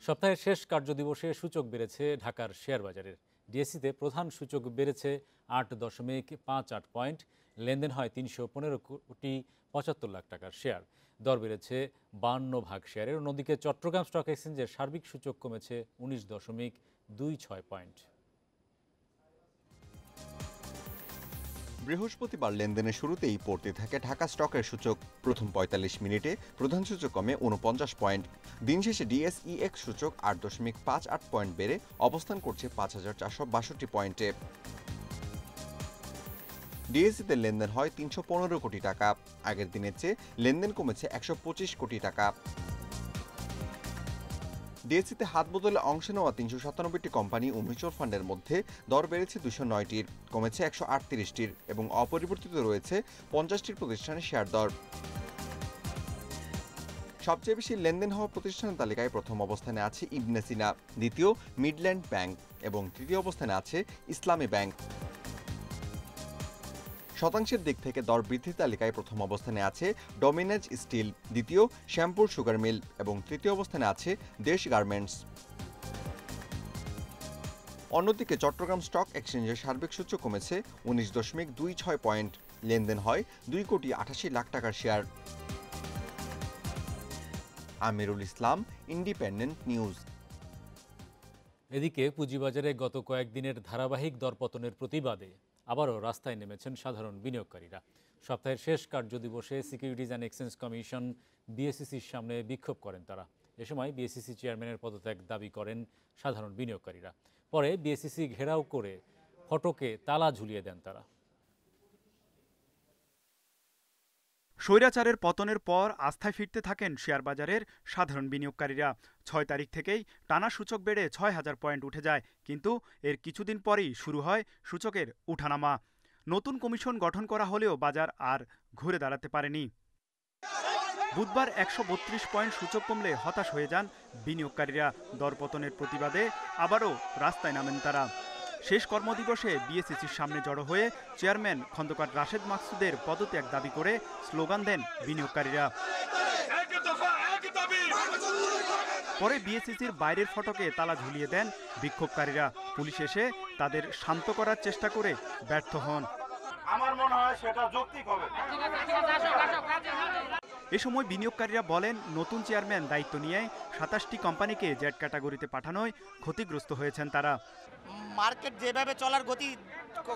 সপ্তাহের শেষ কার্যদিবসে সূচক বেড়েছে ঢাকার শেয়ার বাজারের। ডিএসইতে প্রধান সূচক বেড়েছে 8.58 পয়েন্ট। লেনদেন হয় 315.75 লাখ টাকার শেয়ার। দর বেড়েছে 52 ভাগ শেয়ারের। অন্যদিকে চট্টগ্রাম স্টক এক্সচেঞ্জের সার্বিক সূচক কমেছে 19.26 পয়েন্ট। বৃহস্পতিবার লেনদেনের শুরুতেই পড়তে থাকে ঢাকা স্টকের সূচক। প্রথম ৪৫ মিনিটে প্রধান সূচক কমে ৪৯ পয়েন্ট। দিন শেষে ডিএসইএক্স সূচক ৮.58 পয়েন্ট বেড়ে অবস্থান করছে ৫,৪৬২ পয়েন্টে। ডিএসইতে লেনদেন হয় ৩১৫ কোটি টাকা। আগের দিনের চেয়ে লেনদেন কমেছে ১২৫ কোটি টাকা। ডিএসইতে হাত বদলে অংশ নেওয়া ৩৯৭টি কোম্পানি ও মিউচুয়াল ফান্ডের মধ্যে দর বেড়েছে ২০৯টির, কমেছে ১৩৮টির এবং অপরিবর্তিত রয়েছে ৫০টির প্রতিষ্ঠানের শেয়ার দর। সবচেয়ে বেশি লেনদেন হওয়া প্রতিষ্ঠানের তালিকায় প্রথম অবস্থানে আছে ইবনে সিনা, দ্বিতীয় মিডল্যান্ড ব্যাংক এবং তৃতীয় অবস্থানে আছে ইসলামী ব্যাংক। শতাংশের দিক থেকে দর বৃদ্ধির তালিকায় প্রথম অবস্থানে আছে ডমিনেজ স্টিল, দ্বিতীয় শ্যামপুর সুগার মিল এবং তৃতীয় অবস্থানে আছে দেশ গার্মেন্টস। অন্যদিকে চট্টগ্রাম স্টক এক্সচেঞ্জের সার্বিক সূচক কমেছে ১৯.26 পয়েন্ট। লেনদেন হয় ২,৮৮,০০,০০০ টাকার share. Amirul Islam, independent news. এদিকে পুঁজিবাজারে গত কয়েকদিনের ধারাবাহিক দরপতনের প্রতিবাদে আবারও রাস্তায় নেমেছেন সাধারণ বিনিয়োগকারীরা। সপ্তাহের শেষ কার্যদিবসে সিকিউরিটিজ অ্যান্ড এক্সচেঞ্জ কমিশন বিএসইসির সামনে বিক্ষোভ করেন তারা। এ সময় বিএসইসি চেয়ারম্যানের পদত্যাগ দাবি করেন সাধারণ বিনিয়োগকারীরা। পরে বিএসইসি ঘেরাও করে ফটকে তালা ঝুলিয়ে দেন তারা। স্বৈরাচারের পতনের পর আস্থায় ফিরতে থাকেন শেয়ার বাজারের সাধারণ বিনিয়োগকারীরা। ৬ তারিখ থেকেই টানা সূচক বেড়ে ৬,০০০ পয়েন্ট উঠে যায়, কিন্তু এর কিছুদিন পরেই শুরু হয় সূচকের উঠানামা। নতুন কমিশন গঠন করা হলেও বাজার আর ঘুরে দাঁড়াতে পারেনি। বুধবার ১৩২ পয়েন্ট সূচক কমলে হতাশ হয়ে যান বিনিয়োগকারীরা। দরপতনের প্রতিবাদে আবারও রাস্তায় নামেন তারা। শেষ কর্মদিবসে বিএসইসির সামনে জড়ো হয়ে চেয়ারম্যান খন্দকার রাশেদ মাকসুদের পদত্যাগ দাবি করে স্লোগান দেন বিনিয়োগকারীরা। পরে বিএসইসির বাইরের ফটকে তালা ঝুলিয়ে দেন বিক্ষোভকারীরা। পুলিশ এসে তাদের শান্ত করার চেষ্টা করে ব্যর্থ হন। আমার মনে হয় সেটা যৌক্তিক হবে। এ সময় বিনিয়োগকারীরা বলেন, নতুন চেয়ারম্যান দায়িত্ব নিয়ে ২৭টি কোম্পানিকে জেড ক্যাটাগরিতে পাঠানোয় ক্ষতিগ্রস্ত হয়েছেন তারা। মার্কেট যেভাবে চলার গতি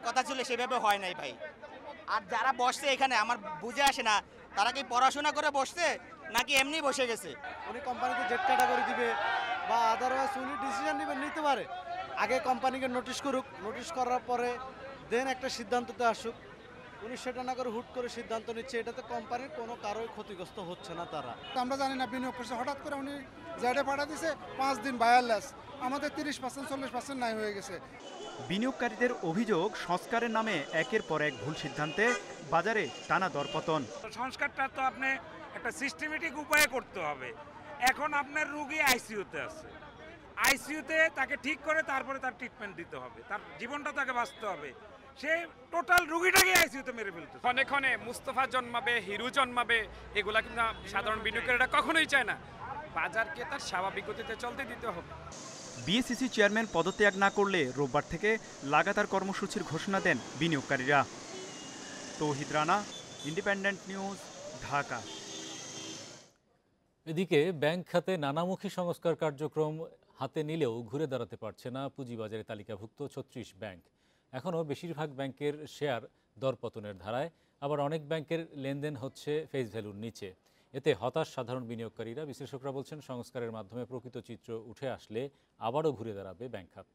কথা ছিল সেভাবে হয় নাই ভাই। আর যারা বসছে এখানে আমার বুঝে আসে না, তারা কি পড়াশোনা করে বসছে নাকি এমনি বসে গেছে। উনি কোম্পানিকে জেড ক্যাটাগরি দিবে বা আদারওয়াইজ উনি ডিসিশন নিতে পারে। আগে কোম্পানিকে নোটিশ করুক, নোটিশ করার পরে দেন একটা সিদ্ধান্ততে আসুক। উনি সেটা না করে হুট করে সিদ্ধান্ত নিচ্ছে, এটাতে কোম্পানির কোনো কারোই ক্ষতিগ্রস্ত হচ্ছে না তারা। আমরা জানি না বিনিয়োগ করছে, হঠাৎ করে উনি জেডে পাঠা দিছে, 5 দিন বায়ারলেস, আমাদের 30% 40% নাই হয়ে গেছে। বিনিয়োগকারীদের অভিযোগ, সংস্কারের নামে একের পর এক ভুল সিদ্ধান্তে বাজারে টানা দরপতন। সংস্কারটা তো আপনি একটা সিস্টেমেটিক উপায়ে করতে হবে। এখন আপনার রোগী আইসিইউতে আছে, আইসিইউতে তাকে ঠিক করে তারপরে তার ট্রিটমেন্ট দিতে হবে, তার জীবনটা তাকে বাঁচতে হবে। সে টোটাল রোগীটাকে আইসিইউতে মেরে ফেলতে। ক্ষণে ক্ষণে মুস্তফা জন্মাবে, হিরু জন্মাবে, এগুলা কিন্তু সাধারণ বিনিয়োগকারীরা কখনোই চায় না। বাজারকে তার স্বাভাবিক গতিতে চলতে দিতে হবে। বিএসইসি চেয়ারম্যান পদত্যাগ না করলে রোববার থেকে লাগাতার কর্মসূচির ঘোষণা দেন বিনিয়োগকারীরা। তৌহিদ রানা, ইন্ডিপেন্ডেন্ট নিউজ, ঢাকা। এদিকে ব্যাংক খাতে নানামুখী সংস্কার কার্যক্রম হাতে নিলেও ঘুরে দাঁড়াতে পারছে না পুঁজিবাজারে তালিকাভুক্ত ৩৬ ব্যাংক। এখনও বেশিরভাগ ব্যাংকের শেয়ার দরপতনের ধারায়, আবার অনেক ব্যাংকের লেনদেন হচ্ছে ফেস ভ্যালুর নিচে। এতে হতাশ সাধারণ বিনিয়োগকারীরা। বিশ্লেষকরা বলছেন, সংস্কারের মাধ্যমে প্রকৃত চিত্র উঠে আসলে আবারও ঘুরে দাঁড়াবে ব্যাংক খাত।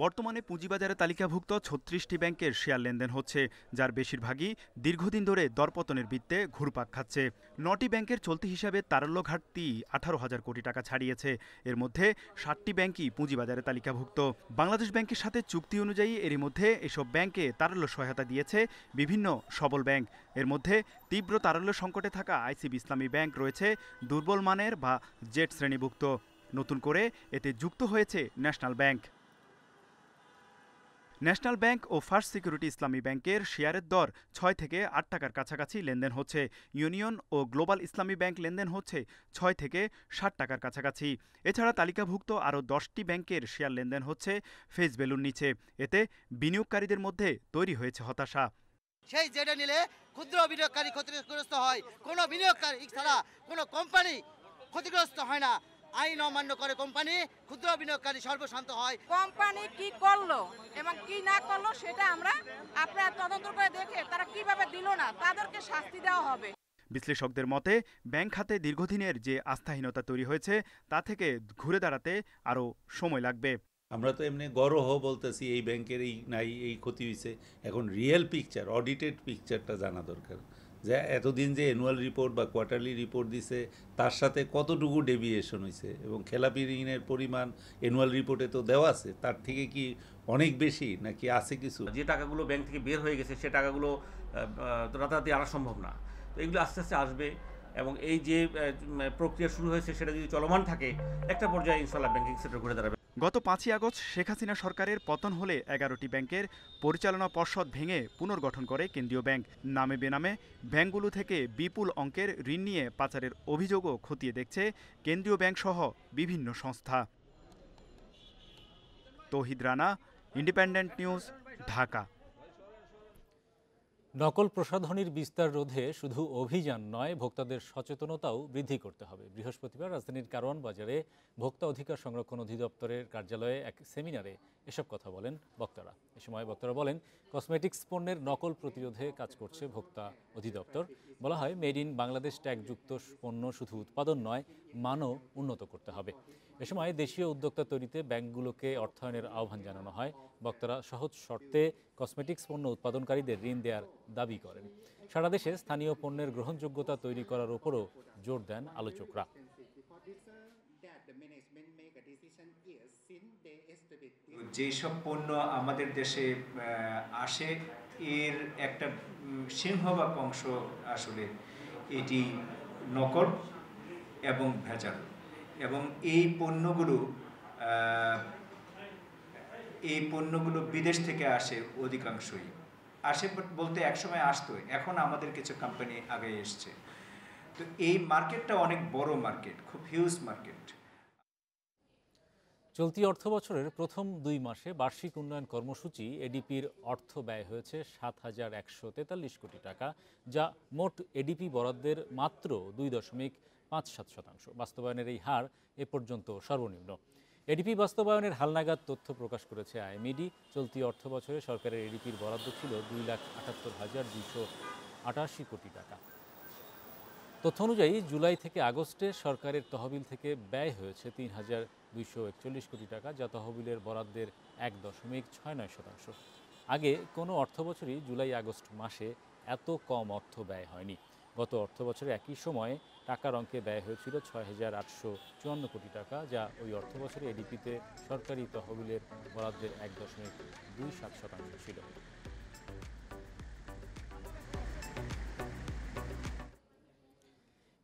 বর্তমানে পুঁজিবাজারে তালিকাভুক্ত ৩৬টি ব্যাংকের শেয়ার লেনদেন হচ্ছে, যার বেশিরভাগই দীর্ঘদিন ধরে দরপতনের বৃত্তে ঘুরপাক খাচ্ছে। ৯টি ব্যাংকের চলতি হিসাবে তারল্য ঘাটতি ১৮,০০০ কোটি টাকা ছাড়িয়েছে। এর মধ্যে ৭টি ব্যাংকই পুঁজিবাজারে তালিকাভুক্ত। বাংলাদেশ ব্যাংকের সাথে চুক্তি অনুযায়ী এরই মধ্যে এসব ব্যাংকে তারল্য সহায়তা দিয়েছে বিভিন্ন সবল ব্যাংক। এর মধ্যে তীব্র তারল্য সংকটে থাকা আইসিবি ইসলামী ব্যাংক রয়েছে দুর্বল মানের বা জেড শ্রেণীভুক্ত। নতুন করে এতে যুক্ত হয়েছে ন্যাশনাল ব্যাংক। ন্যাশনাল ব্যাংক ও ফার্স্ট সিকিউরিটি ইসলামী ব্যাংকের শেয়ারের দর ৬ থেকে ৮ টাকার কাছাকাছি লেনদেন হচ্ছে। ইউনিয়ন ও গ্লোবাল ইসলামী ব্যাংক লেনদেন হচ্ছে ৬ থেকে ৬০ টাকার কাছাকাছি। এছাড়া তালিকাভুক্ত আরও ১০টি ব্যাংকের শেয়ার লেনদেন হচ্ছে ফেস ভ্যালুর নিচে। এতে বিনিয়োগকারীদের মধ্যে তৈরি হয়েছে হতাশা। সেই যেটা নিলে ক্ষুদ্র বিনিয়োগকারী ক্ষতিগ্রস্ত হয়, কোনো বিনিয়োগকারী ছাড়া কোনো কোম্পানি ক্ষতিগ্রস্ত হয় না। আইন অমান্য করে কোম্পানি, ক্ষুদ্র বিনিয়োগকারী সর্বশান্ত হয়। কোম্পানি কি করলো এবং কি না করলো সেটা আমরা আপনারা তদন্ত করে দেখে তারা কিভাবে দিল না তাদেরকে শাস্তি দেওয়া হবে। বিশ্লেষকদের মতে ব্যাংক খাতে দীর্ঘদিনের যে আস্থাহীনতা তৈরি হয়েছে তা থেকে ঘুরে দাঁড়াতে আরও সময় লাগবে। আমরা তো এমনি গর্হ বলতেছি এই ব্যাংকের এই নাই এই ক্ষতি হয়েছে, এখন রিয়েল পিকচার অডিটেড পিকচারটা জানা দরকার, যে এতদিন যে অ্যানুয়াল রিপোর্ট বা কোয়ার্টারলি রিপোর্ট দিছে তার সাথে কতটুকু ডেভিয়েশন হয়েছে এবং খেলাপি ঋণের পরিমাণ অ্যানুয়াল রিপোর্টে তো দেওয়া আছে, তার থেকে কি অনেক বেশি নাকি আছে কিছু। যে টাকাগুলো ব্যাংক থেকে বের হয়ে গেছে সে টাকাগুলো রাতারাতি আনা সম্ভব না, তো এগুলো আস্তে আস্তে আসবে এবং এই যে প্রক্রিয়া শুরু হয়েছে সেটা যদি চলমান থাকে একটা পর্যায়ে ইনশাআল্লাহ ব্যাংকিং সেক্টর ঘুরে দাঁড়াবে। গত ৫ই আগস্ট শেখ হাসিনা সরকারের পতন হলে ১১টি ব্যাংকের পরিচালনা পর্ষদ ভেঙে পুনর্গঠন করে কেন্দ্রীয় ব্যাংক। নামে বেনামে ব্যাংকগুলো থেকে বিপুল অঙ্কের ঋণ নিয়ে পাচারের অভিযোগও খতিয়ে দেখছে কেন্দ্রীয় ব্যাংক সহ বিভিন্ন সংস্থা। তৌহিদ রানা, ইন্ডিপেন্ডেন্ট নিউজ, ঢাকা। নকল প্রসাধনীর বিস্তার রোধে শুধু অভিযান নয়, ভোক্তাদের সচেতনতাও বৃদ্ধি করতে হবে। বৃহস্পতিবার রাজধানীর কারওয়ান বাজারে ভোক্তা অধিকার সংরক্ষণ অধিদপ্তরের কার্যালয়ে এক সেমিনারে এসব কথা বলেন বক্তারা। এ সময় বক্তারা বলেন, কসমেটিক্স পণ্যের নকল প্রতিরোধে কাজ করছে ভোক্তা অধিদপ্তর। বলা হয়, মেড ইন বাংলাদেশ ট্যাগযুক্ত পণ্য শুধু উৎপাদন নয়, মানও উন্নত করতে হবে। এ সময় দেশীয় উদ্যোক্তা তৈরিতে ব্যাংকগুলোকে অর্থায়নের আহ্বান জানানো হয়। বক্তারা সহজ শর্তে কসমেটিক্স পণ্য উৎপাদনকারীদের ঋণ দেওয়ার দাবি করেন। সারা দেশে স্থানীয় পণ্যের গ্রহণযোগ্যতা তৈরি করার উপরও জোর দেন আলোচকরা। যেসব পণ্য আমাদের দেশে আসে এর একটা সিংহভাগ অংশ আসলে এটি নকল এবং ভেজাল, এবং এই পণ্যগুলো বিদেশ থেকে আসে, অধিকাংশই আসে বলতে একসময় আসতো, এখন আমাদের কিছু কোম্পানি আগে এসছে। তো এই মার্কেটটা অনেক বড় মার্কেট, খুব হিউজ মার্কেট। চলতি অর্থবছরের প্রথম ২ মাসে বার্ষিক উন্নয়ন কর্মসূচি এডিপির অর্থ ব্যয় হয়েছে ৭,১৪৩ কোটি টাকা, যা মোট এডিপি বরাদ্দের মাত্র ২.৫৭%। বাস্তবায়নের এই হার এ পর্যন্ত সর্বনিম্ন। এডিপি বাস্তবায়নের হালনাগাদ তথ্য প্রকাশ করেছে আইএমইডি। চলতি অর্থবছরে সরকারের এডিপির বরাদ্দ ছিল ২,৭৮,২৮৮ কোটি টাকা। তথ্য অনুযায়ী জুলাই থেকে আগস্টে সরকারের তহবিল থেকে ব্যয় হয়েছে ৩,২৪১ কোটি টাকা, যা তহবিলের বরাদ্দের ১.৬৯%। আগে কোনো অর্থবছরই জুলাই আগস্ট মাসে এত কম অর্থ ব্যয় হয়নি। গত অর্থবছরে একই সময়ে টাকার অঙ্কে ব্যয় হয়েছিল ৬,৮৫৪ কোটি টাকা, যা ওই অর্থবছরে এডিপিতে সরকারি তহবিলের বরাদ্দের ১.২৭% ছিল।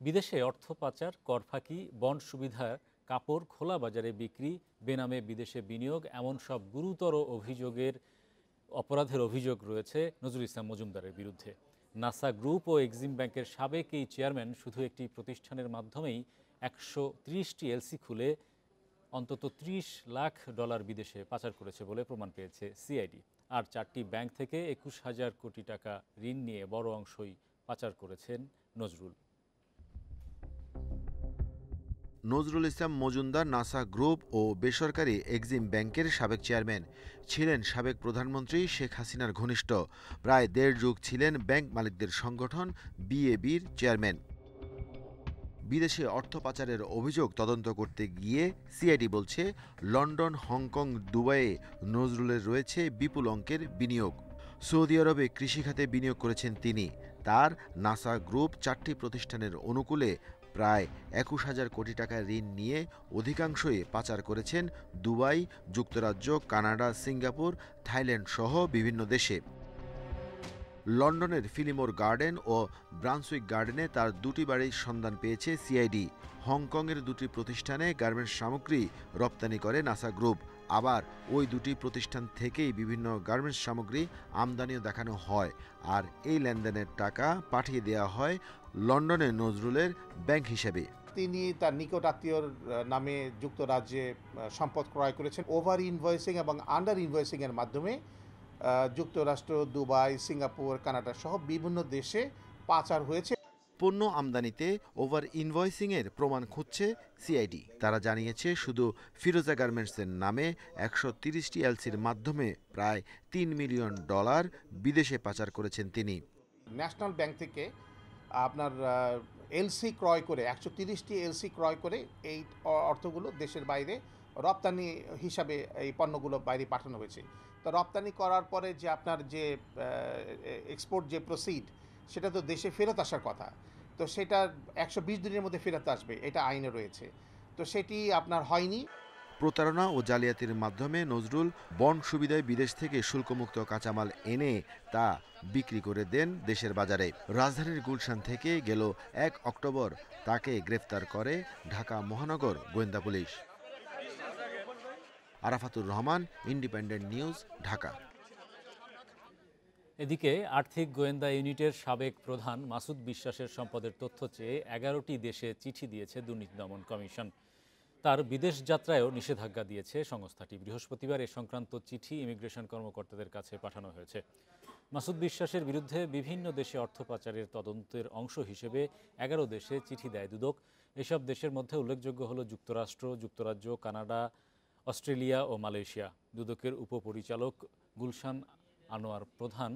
বিদেশে অর্থ পাচার, কর ফাঁকি, বন্ড সুবিধার কাপড় খোলা বাজারে বিক্রি, বেনামে বিদেশে বিনিয়োগ, এমন সব গুরুতর অপরাধের অভিযোগ রয়েছে নজরুল ইসলাম মজুমদারের বিরুদ্ধে। নাসা গ্রুপ ও এক্সিম ব্যাংকের সাবেক এই চেয়ারম্যান শুধু একটি প্রতিষ্ঠানের মাধ্যমেই ১৩০টি এলসি খুলে অন্তত $৩০ লাখ বিদেশে পাচার করেছে বলে প্রমাণ পেয়েছে সিআইডি। আর 4টি ব্যাংক থেকে ২১,০০০ কোটি টাকা ঋণ নিয়ে বড় অংশই পাচার করেছেন নজরুল। নজরুল ইসলাম মজুমদার নাসা গ্রুপ ও বেসরকারি এক্সিম ব্যাংকের সাবেক চেয়ারম্যান, ছিলেন সাবেক প্রধানমন্ত্রী শেখ হাসিনার ঘনিষ্ঠ। প্রায় ১.৫ যুগ ছিলেন ব্যাংক মালিকদের সংগঠন বিএবির চেয়ারম্যান। বিদেশে অর্থ পাচারের অভিযোগ তদন্ত করতে গিয়ে সিআইডি বলছে, লন্ডন, হংকং, দুবাইয়ে নজরুলের রয়েছে বিপুল অঙ্কের বিনিয়োগ। সৌদি আরবে কৃষিখাতে বিনিয়োগ করেছেন তিনি। তার নাসা গ্রুপ 4টি প্রতিষ্ঠানের অনুকূলে প্রায় ২১,০০০ কোটি টাকা ঋণ নিয়ে অধিকাংশই পাচার করেছেন দুবাই, যুক্তরাজ্য, কানাডা, সিঙ্গাপুর, থাইল্যান্ড সহ বিভিন্ন দেশে। লন্ডনের ফিলিমোর গার্ডেন ও ব্রান্সউইক গার্ডেনে তার 2টি বাড়ির সন্ধান পেয়েছে সিআইডি। হংকংয়ের 2টি প্রতিষ্ঠানে গার্মেন্টস সামগ্রী রপ্তানি করে নাসা গ্রুপ। আবার ওই দুটি প্রতিষ্ঠান থেকেই বিভিন্ন গার্মেন্টস সামগ্রী আমদানিও দেখানো হয়, আর এই লেনদেনের টাকা পাঠিয়ে দেওয়া হয় লন্ডনে নজরুলের ব্যাংক হিসেবে। তিনি তার নিকট আত্মীয়র নামে যুক্তরাজ্যে সম্পদ ক্রয় করেছেন ওভার ইনভয়েসিং এবং আন্ডার ইনভয়েসিং এর মাধ্যমে যুক্তরাষ্ট্র, দুবাই, সিঙ্গাপুর, কানাডা সহ বিভিন্ন দেশে পাচার হয়েছে। পণ্য আমদানিতে ওভার ইনভয়েসিংয়ের প্রমাণ খুঁজছে সিআইডি। তারা জানিয়েছে শুধু ফিরোজা গার্মেন্টসের নামে 130টি এলসির মাধ্যমে প্রায় $3 মিলিয়ন বিদেশে পাচার করেছেন তিনি। ন্যাশনাল ব্যাংক থেকে আপনার এলসি ক্রয় করে 130টি এলসি ক্রয় করে এই অর্থগুলো দেশের বাইরে রপ্তানি হিসাবে এই পণ্যগুলো বাইরে পাঠানো হয়েছে। তো রপ্তানি করার পরে যে আপনার যে এক্সপোর্ট যে প্রসিড সেটা তো দেশে ফেরত আসার কথা, তো সেটা 120 দিনের মধ্যে ফেরত আসবে, এটা আইনে রয়েছে, তো সেটি আপনার হয়নি। প্রতারণা ও জালিয়াতির মাধ্যমে নজরুল বন্ড সুবিধায় বিদেশ থেকে শুল্কমুক্ত কাঁচামাল এনে তা বিক্রি করে দেন দেশের বাজারে। রাজধানীর গুলশান থেকে গেল 1 অক্টোবর তাকে গ্রেফতার করে ঢাকা মহানগর গোয়েন্দা police. Arafatur Rahman, independent news, Dhaka. এদিকে আর্থিক গোয়েন্দা ইউনিটের সাবেক প্রধান মাসুদ বিশ্বাসের সম্পদের তথ্য চেয়ে 11টি দেশে চিঠি দিয়েছে দুর্নীতি দমন কমিশন। তার বিদেশ যাত্রায়ও নিষেধাজ্ঞা দিয়েছে সংস্থাটি। বৃহস্পতিবার এ সংক্রান্ত চিঠি ইমিগ্রেশন কর্মকর্তাদের কাছে পাঠানো হয়েছে। মাসুদ বিশ্বাসের বিরুদ্ধে বিভিন্ন দেশে অর্থ পাচারের তদন্তের অংশ হিসেবে 11 দেশে চিঠি দেয় দুদক। এসব দেশের মধ্যে উল্লেখযোগ্য হল যুক্তরাষ্ট্র, যুক্তরাজ্য, কানাডা, অস্ট্রেলিয়া ও মালয়েশিয়া। দুদকের উপপরিচালক গুলশান আনোয়ার প্রধান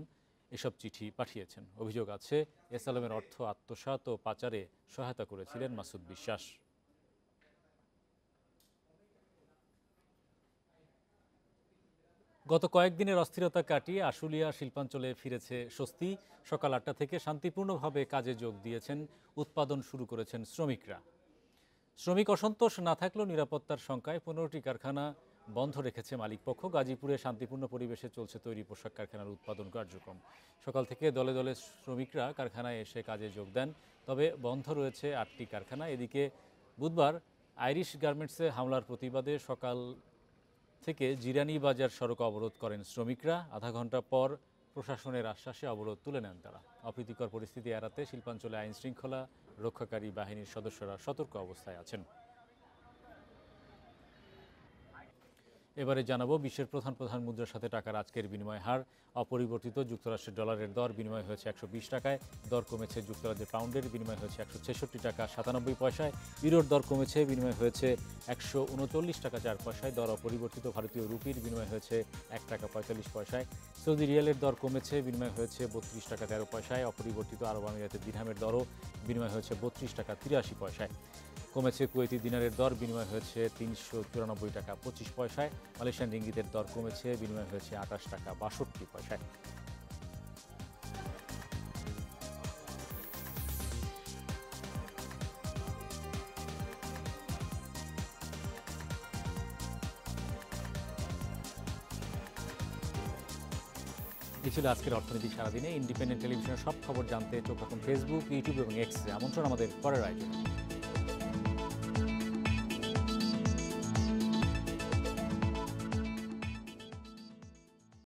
এসব চিঠি পাঠিয়েছেন। অভিযোগ আছে এসালামের অর্থ আত্মসাৎ ও পাচারে সহায়তা করেছিলেন মাসুদ বিশ্বাস। গত কয়েকদিনের অস্থিরতা কাটিয়ে আশুলিয়া শিল্পাঞ্চলে ফিরেছে স্বস্তি। সকাল 8টা থেকে শান্তিপূর্ণভাবে কাজে যোগ দিয়েছেন, উৎপাদন শুরু করেছেন শ্রমিকরা। শ্রমিক অসন্তোষ না থাকলেও নিরাপত্তার শঙ্কায় 15টি কারখানা বন্ধ রেখেছে মালিকপক্ষ। গাজীপুরে শান্তিপূর্ণ পরিবেশে চলছে তৈরি পোশাক কারখানার উৎপাদন কার্যক্রম। সকাল থেকে দলে দলে শ্রমিকরা কারখানায় এসে কাজে যোগ দেন, তবে বন্ধ রয়েছে 8টি কারখানা। এদিকে বুধবার আইরিশ গার্মেন্টসে হামলার প্রতিবাদে সকাল থেকে জিরানি বাজার সড়ক অবরোধ করেন শ্রমিকরা। আধা ঘন্টা পর প্রশাসনের আশ্বাসে অবরোধ তুলে নেন তারা। অপ্রীতিকর পরিস্থিতি এড়াতে শিল্পাঞ্চলে আইন শৃঙ্খলা রক্ষাকারী বাহিনীর সদস্যরা সতর্ক অবস্থায় আছেন। এবারে জানাবো বিশ্বের প্রধান প্রধান মুদ্রার সাথে টাকার আজকের বিনিময় হার। অপরিবর্তিত যুক্তরাষ্ট্রের ডলারের দর বিনিময় হয়েছে 120 টাকায়। দর কমেছে যুক্তরাজ্যের পাউন্ডের বিনিময় হয়েছে 166 টাকা 97 পয়সায়। ইউরোর দর কমেছে, বিনিময় হয়েছে 139 টাকা 4 পয়সায়। দর অপরিবর্তিত ভারতীয় রুপির বিনিময় হয়েছে 1 টাকা 45 পয়সায়। সৌদি রিয়ালের দর কমেছে, বিনিময় হয়েছে 32 টাকা 13 পয়সায়। অপরিবর্তিত আরব আমিরাতের দিরহামের দরও বিনিময় হয়েছে 32 টাকা 83 পয়সায়। কমেছে কুয়েতি দিনারের দর, বিনিময় হয়েছে 394 টাকা 25 পয়সায়। মালয়েশিয়ান রিঙ্গিতের দর কমেছে, বিনিময় হয়েছে 28 টাকা 62 পয়সায়। এই ছিল আজকের অর্থনীতি সারাদিনে। ইন্ডিপেন্ডেন্ট টেলিভিশনের সব খবর জানতে চোখ রাখুন ফেসবুক, ইউটিউব এবং এক্সে। আমন্ত্রণ আমাদের পরের আয়োজনে।